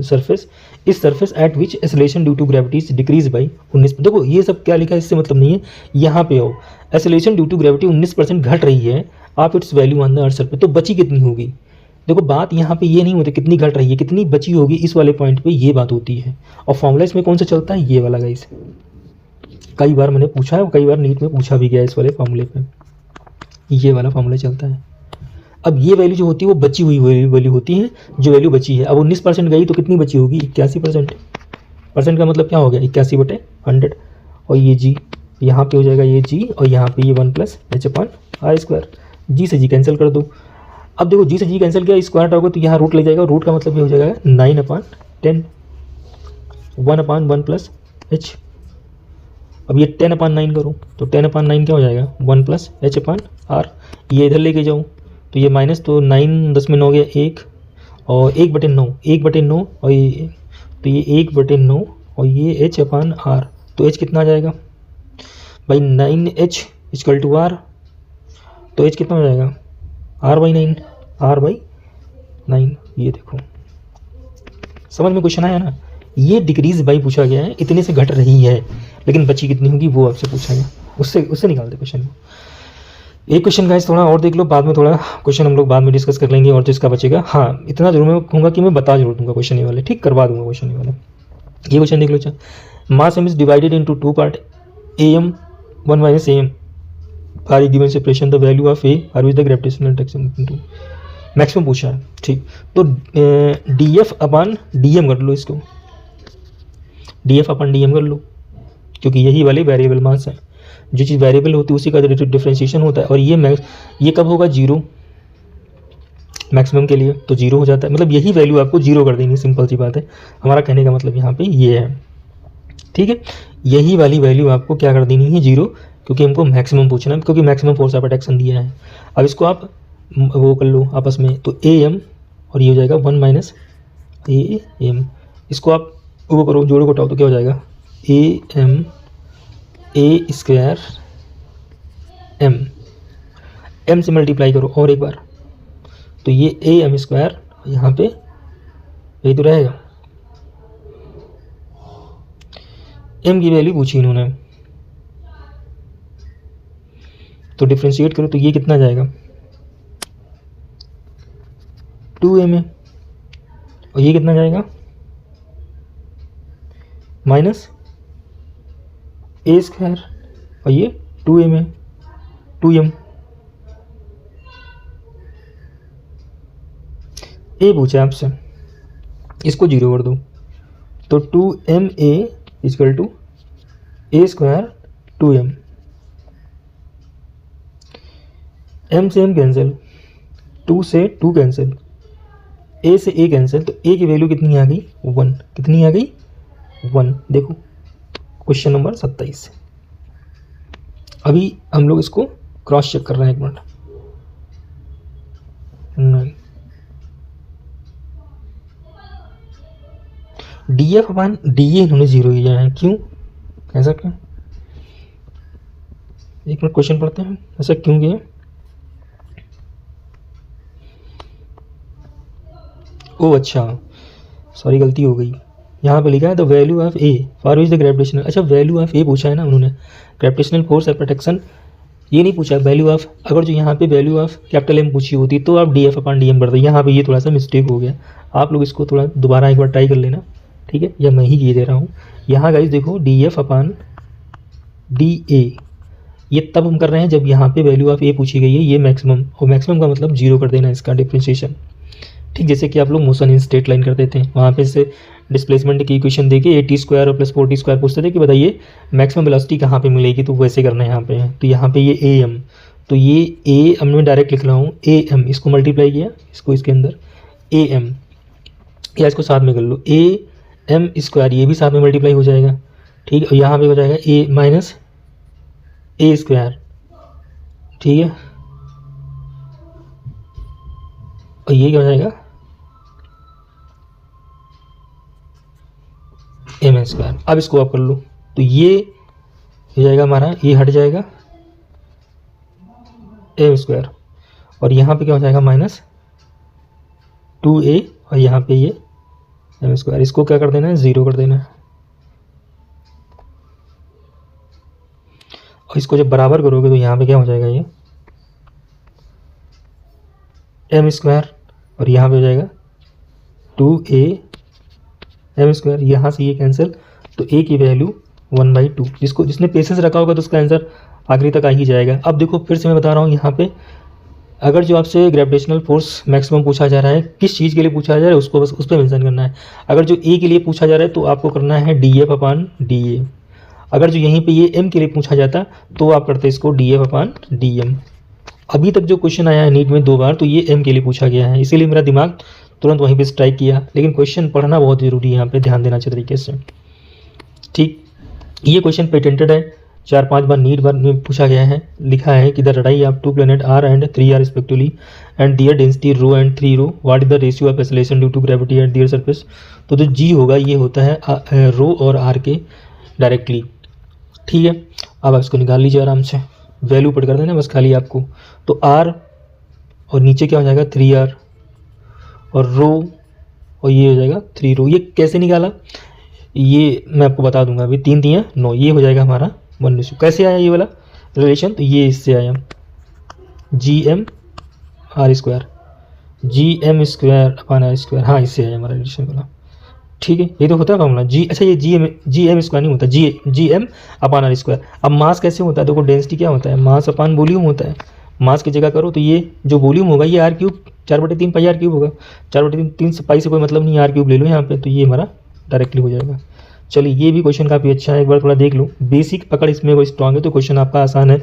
surface is surface at which acceleration due to gravity is decrease by 19। देखो ये सब क्या लिखा है, इससे मतलब नहीं है। यहाँ पे आओ, एसलेशन ड्यू टू ग्रेविटी 19% घट रही है, आप it's value on the earth surface, तो बची कितनी होगी देखो बात यहाँ पे ये नहीं होती कितनी घट रही है, कितनी बची होगी इस वाले पॉइंट पे ये बात होती है। और फॉर्मूला इसमें कौन सा चलता है, ये वाला गाइस। कई बार मैंने पूछा है, कई बार नीट में पूछा भी गया इस वाले फॉर्मूले पे, ये वाला फॉर्मूला चलता है। अब ये वैल्यू जो होती है वो बची हुई वैल्यू होती है, जो वैल्यू बची है। अब 19% गई तो कितनी बची होगी, 81%। परसेंट का मतलब क्या हो गया, 81/100। और ये जी यहाँ पे हो जाएगा, ये जी, और यहाँ पे ये 1+h/r²। जी से जी कैंसिल कर दो। अब देखो जी से जी कैंसिल किया, स्क्वायर होगा तो यहाँ रूट ले जाएगा, रूट का मतलब ये हो जाएगा 9/10, 1/1+h। अब ये 10/9 करो तो 10/9 क्या हो जाएगा, 1+h/r। ये इधर लेके जाऊँ तो ये माइनस, तो 9 10 में 9 गया 1, और 1/9, 1/9, और ये तो ये 1/9, और ये h/r। तो h कितना आ जाएगा भाई, 9h = r। तो h कितना हो जाएगा, r/9, r/9। ये देखो समझ में क्वेश्चन आया ना। ये डिक्रीज बाई पूछा गया है, इतने से घट रही है, लेकिन बची कितनी होगी वो आपसे पूछा गया, उससे निकाल दे क्वेश्चन को। एक क्वेश्चन गाइस थोड़ा और देख लो, बाद में थोड़ा क्वेश्चन हम लोग बाद में डिस्कस कर लेंगे, और जिसका बचेगा हाँ इतना जरूर मैं कहूँगा कि मैं बता जरूर दूंगा क्वेश्चन ये वाले, ठीक करवा दूंगा क्वेश्चन ये वाले। ये क्वेश्चन देख लो, अच्छा मास m is divided into 2 part, am 1 - am for a given separation, the value of a or with the gravitational attraction into maximum पूछा है, ठीक। तो df/dm कर लो, इसको df/dm कर लो, क्योंकि यही वाले वेरिएबल मास है। जो चीज़ वेरिएबल होती है उसी का डिफरेंशिएशन होता है, और ये कब होगा, 0 मैक्सिमम के लिए, तो 0 हो जाता है। मतलब यही वैल्यू आपको 0 कर देनी, सिंपल सी बात है। हमारा कहने का मतलब यहाँ पे ये है, ठीक है। यही वाली वैल्यू आपको क्या कर देनी है, 0, क्योंकि हमको मैक्सिमम पूछना है, क्योंकि मैक्सिमम फोर्स ऑफ अट्रैक्शन दिया है। अब इसको आप वो कर लो आपस में, तो am, और ये हो जाएगा 1 - am। इसको आप वो करो, जोड़ो घटाओ तो क्या हो जाएगा, am a² m से मल्टीप्लाई करो और एक बार, तो ये am², यहाँ पे यही तो रहेगा। m की वैल्यू पूछी इन्होंने, तो डिफ्रेंशिएट करो तो ये कितना जाएगा, 2m है, और ये कितना जाएगा, -a², और ये 2m है, 2m। a पूछा आपसे, इसको 0 कर दो, तो 2ma = a² 2m। m से m कैंसिल, 2 से 2 कैंसिल, a से a कैंसिल, तो a की वैल्यू कितनी आ गई, 1। कितनी आ गई, 1। देखो क्वेश्चन नंबर 27। अभी हम लोग इसको क्रॉस चेक कर रहे हैं, एक मिनट। नहीं, df/da इन्होंने 0 किया है, क्यों, ऐसा क्यों, एक मिनट क्वेश्चन पढ़ते हैं, ऐसा क्यों किया। ओ अच्छा, सॉरी गलती हो गई, यहाँ पे लिखा है the value of A for which the gravitational, अच्छा वैल्यू ऑफ ए पूछा है ना उन्होंने, ग्रेविटेशनल फोर्स ऑफ अट्रैक्शन ये नहीं पूछा, वैल्यू ऑफ। अगर जो यहाँ पे वैल्यू ऑफ कैपिटल M पूछी होती तो आप df/dm कर दो, यहाँ पे ये थोड़ा सा मिस्टेक हो गया। आप लोग इसको थोड़ा दोबारा एक बार ट्राई कर लेना, ठीक है, या मैं ही ये दे रहा हूँ। यहाँ गाइस देखो df/da, ये तब हम कर रहे हैं जब यहाँ पे वैल्यू ऑफ ए पूछी गई है, ये मैक्सिमम, और मैक्सिमम का मतलब 0 कर देना इसका डिफ्रेंशिएशन, ठीक। जैसे कि आप लोग मोशन इन स्ट्रेट लाइन करते थे, वहाँ पे से डिस्प्लेसमेंट की इक्वेशन देके at² और +4t² पूछते थे कि बताइए मैक्सिमम वेलोसिटी कहाँ पे मिलेगी, तो वैसे करना है यहाँ पे। तो यहाँ पे ये am, तो ये a हम मैं डायरेक्ट लिख रहा हूँ am, इसको मल्टीप्लाई किया, इसको इसके अंदर am, या इसको साथ में कर लो am², ये भी साथ में मल्टीप्लाई हो जाएगा, ठीक। और यहाँ पे हो जाएगा a - a², ठीक है। और ये क्या हो जाएगा, m²। अब इसको आप कर लो तो ये हो जाएगा हमारा, ये हट जाएगा m², और यहाँ पे क्या हो जाएगा -2a, और यहाँ पे ये m²। इसको क्या कर देना है, 0 कर देना है। और इसको जब बराबर करोगे तो यहाँ पे क्या हो जाएगा, ये m², और यहाँ पे हो जाएगा 2am², यहाँ से ये कैंसिल, तो a की वैल्यू 1/2। जिसने पेशेंस रखा होगा तो उसका आंसर आखिरी तक आ ही जाएगा। अब देखो फिर से मैं बता रहा हूँ, यहाँ पे अगर जो आपसे ग्रेविटेशनल फोर्स मैक्सिमम पूछा जा रहा है, किस चीज़ के लिए पूछा जा रहा है उसको बस उस पर मेंशन करना है। अगर जो ए के लिए पूछा जा रहा है तो आपको करना है dF/dA। अगर जो यहीं पे ये m के लिए पूछा जाता तो आप करते इसको dF/dm। अभी तक जो क्वेश्चन आया है नीट में 2 बार तो ये m के लिए पूछा गया है, इसीलिए मेरा दिमाग तुरंत वहीं पे स्ट्राइक किया। लेकिन क्वेश्चन पढ़ना बहुत ज़रूरी है, यहाँ पे ध्यान देना अच्छे तरीके से। ठीक, ये क्वेश्चन पेटेंटेड है, 4-5 बार नीट बार में पूछा गया है। लिखा है कि the radii of 2 planet R and 3R respectively and their density ρ and 3ρ, what is the ratio of acceleration due to gravity at their surface. तो जो G होगा ये होता है ρ और R के डायरेक्टली। ठीक है, अब आप इसको निकाल लीजिए आराम से, वैल्यू पुट कर देना बस खाली आपको। तो R और नीचे क्या हो जाएगा 3R और ρ और ये हो जाएगा 3ρ। ये कैसे निकाला ये मैं आपको बता दूंगा अभी। 3 3 9, ये हो जाएगा हमारा 1:। कैसे आया ये वाला रिलेशन, तो ये इससे आया GM/R², GM²/R²। हाँ, इससे आया हमारा रिलेशन वाला। ठीक है, ये तो होता है फॉर्मूला जी। अच्छा, ये GM² नहीं होता, GM/R²। अब मास कैसे होता है, देखो डेंसिटी क्या होता है, मास अपान वॉल्यूम होता है। मास की जगह करो तो ये जो वॉल्यूम होगा ये R³ 4/3 पाई R³ होगा। 4/3 पाई से कोई मतलब नहीं, R³ ले लो यहाँ पे, तो ये हमारा डायरेक्टली हो जाएगा। चलिए, ये भी क्वेश्चन काफ़ी अच्छा है, एक बार थोड़ा देख लो। बेसिक पकड़ इसमें कोई स्ट्रॉन्ग है तो क्वेश्चन आपका आसान है।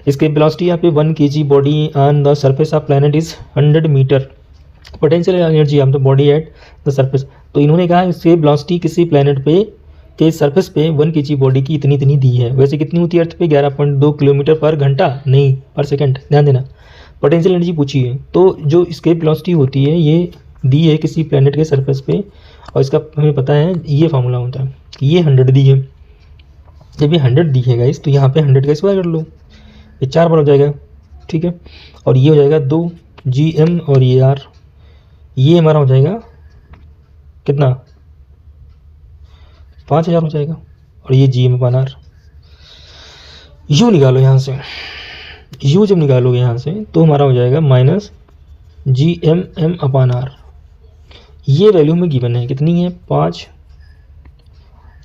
इसके वेलोसिटी यहाँ पे 1 kg body on the surface of planet is 100 metre, potential energy of the body at the surface. तो इन्होंने कहा इससे वेलोसिटी किसी प्लैनेट पे के सरफेस पे 1 kg बॉडी की इतनी दी है। वैसे कितनी होती है अर्थ पे, 11.2 किलोमीटर पर घंटा, नहीं पर सेकंड, ध्यान देना। पोटेंशियल एनर्जी पूछी है, तो जो इसके वेलोसिटी होती है ये दी है किसी प्लैनेट के सरफेस पे, और इसका हमें पता है ये फार्मूला होता है कि ये 100 दी है। जब ये 100 दी है गाइस तो यहाँ पे 100 का स्क्वायर कर लो, ये 4 बार हो जाएगा। ठीक है, और ये हो जाएगा 2 GM और ये R, ये हमारा हो जाएगा कितना 5000 हो जाएगा, और ये GM/R। यू निकालो यहाँ से, यू जब निकालोगे यहाँ से तो हमारा हो जाएगा -GM/R। ये वैल्यू में गिवन है, कितनी है 5।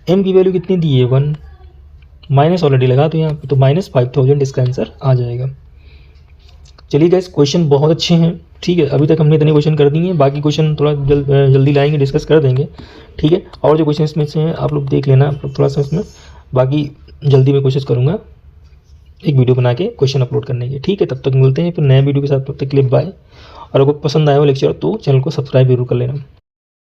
m की वैल्यू कितनी दी है 1, माइनस ऑलरेडी लगा तो यहाँ पे, तो -5000 इसका आंसर आ जाएगा। चलिए गाइस, क्वेश्चन बहुत अच्छे हैं। ठीक है, अभी तक हमने इतने क्वेश्चन कर दिए हैं, बाकी क्वेश्चन थोड़ा जल्दी लाएंगे, डिस्कस कर देंगे। ठीक है, और जो क्वेश्चन इसमें से हैं आप लोग देख लेना थोड़ा सा इसमें, बाकी जल्दी मैं कोशिश करूँगा एक वीडियो बना के क्वेश्चन अपलोड करने की। ठीक है, तब तक मिलते हैं फिर नए वीडियो के साथ, तब तक के लिए बाय। और अगर पसंद आया हो लेक्चर तो चैनल को सब्सक्राइब जरूर कर लेना।